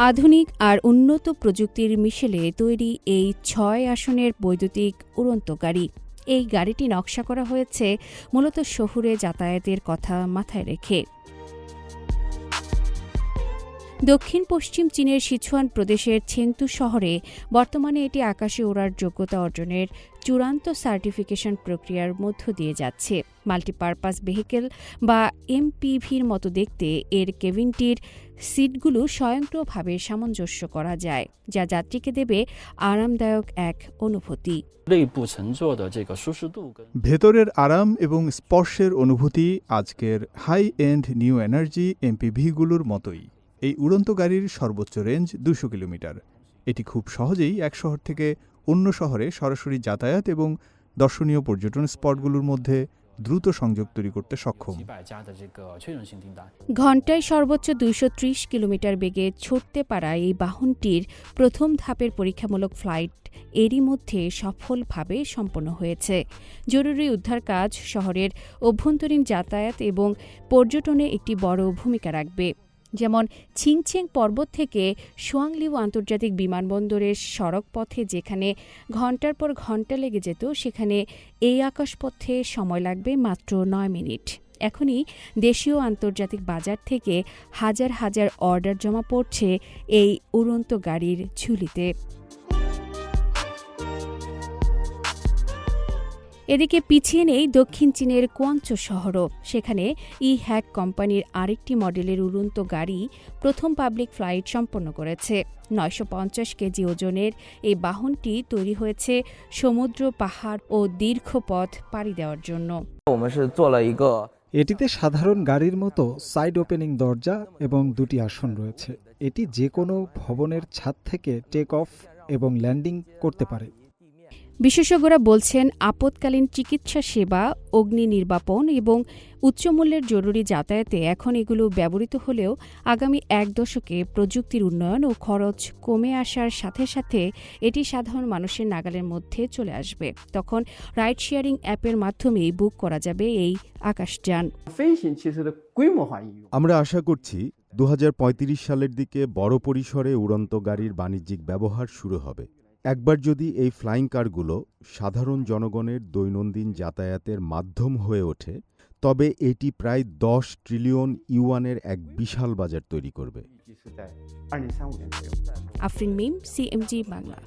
আধুনিক আর উন্নত প্রযুক্তির মিশেলে তৈরি এই ৬ আসনের বৈদ্যুতিক উড়ন্ত গাড়ি। এই গাড়িটি নকশা করা হয়েছে মূলত শহুরে যাতায়াতের কথা মাথায় রেখে। দক্ষিণ পশ্চিম চীনের সিচুয়ান প্রদেশের ছেংতু শহরে বর্তমানে এটি আকাশে ওড়ার যোগ্যতা অর্জনের চূড়ান্ত সার্টিফিকেশন প্রক্রিয়ার মধ্য দিয়ে যাচ্ছে। মাল্টিপারপাস ভেহিকেল বা এমপিভির মতো দেখতে এর কেবিনটির সিটগুলো স্বয়ংক্রিয়ভাবে সামঞ্জস্য করা যায়, যা যাত্রীকে দেবে আরামদায়ক এক অনুভূতি। ভেতরের আরাম এবং স্পর্শের অনুভূতি আজকের হাই এন্ড নিউ এনার্জি এমপিভিগুলোর মতোই। এই উড়ন্ত গাড়ির সর্বোচ্চ রেঞ্জ ২০০ কিলোমিটার। এটি খুব সহজেই এক শহর থেকে অন্য শহরে সরাসরি যাতায়াত এবং দর্শনীয় পর্যটন স্পটগুলোর মধ্যে দ্রুত সংযোগ তৈরি করতে সক্ষম। ঘণ্টায় সর্বোচ্চ ২৩০ কিলোমিটার বেগে ছুটতে পারা এই বাহনটির প্রথম ধাপের পরীক্ষামূলক ফ্লাইট এরই মধ্যে সফলভাবে সম্পন্ন হয়েছে। জরুরি উদ্ধার কাজ, শহরের অভ্যন্তরীণ যাতায়াত এবং পর্যটনে একটি বড় ভূমিকা রাখবে। যেমন ছিংছেং পর্বত থেকে শুয়াংলিউ আন্তর্জাতিক বিমানবন্দরের সড়ক পথে যেখানে ঘণ্টার পর ঘণ্টা লেগে যেত, সেখানে এই আকাশপথে সময় লাগবে মাত্র ৯ মিনিট। এখনই দেশীয় আন্তর্জাতিক বাজার থেকে হাজার হাজার অর্ডার জমা পড়ছে এই উড়ন্ত গাড়ির ঝুলিতে। এদিকে পিছিয়ে নেই দক্ষিণ চীনের কোয়াংচৌ শহরও। সেখানে হ্যাক কোম্পানির আরেকটি মডেলের উড়ন্ত গাড়ি প্রথম পাবলিক ফ্লাইট সম্পন্ন করেছে। ৯৫০ কেজি ওজনের এই বাহনটি তৈরি হয়েছে সমুদ্র, পাহাড় ও দীর্ঘ পথ পাড়ি দেওয়ার জন্য। এটিতে সাধারণ গাড়ির মতো সাইড ওপেনিং দরজা এবং ২টি আসন রয়েছে। এটি যে কোনো ভবনের ছাদ থেকে টেক অফ এবং ল্যান্ডিং করতে পারে। বিশেষজ্ঞরা বলছেন, আপৎকালীন চিকিৎসা সেবা, অগ্নি নির্বাপন এবং উচ্চমূল্যের জরুরি যাতায়াতে এখন এগুলো ব্যবহৃত হলেও আগামী এক দশকে প্রযুক্তির উন্নয়ন ও খরচ কমে আসার সাথে সাথে এটি সাধারণ মানুষের নাগালের মধ্যে চলে আসবে। তখন রাইড শেয়ারিং অ্যাপের মাধ্যমেই বুক করা যাবে এই আকাশযান। আমরা আশা করছি ২০৩৫ সালের দিকে বড় পরিসরে উড়ন্ত গাড়ির বাণিজ্যিক ব্যবহার শুরু হবে। একবার যদি এই ফ্লাইং কারগুলো সাধারণ জনগণের দৈনন্দিন যাতায়াতের মাধ্যম হয়ে ওঠে, তবে এটি প্রায় ১০ ট্রিলিয়ন ইউয়ানের এক বিশাল বাজার তৈরি করবে। আফরিন মিম, সিএমজি বাংলা।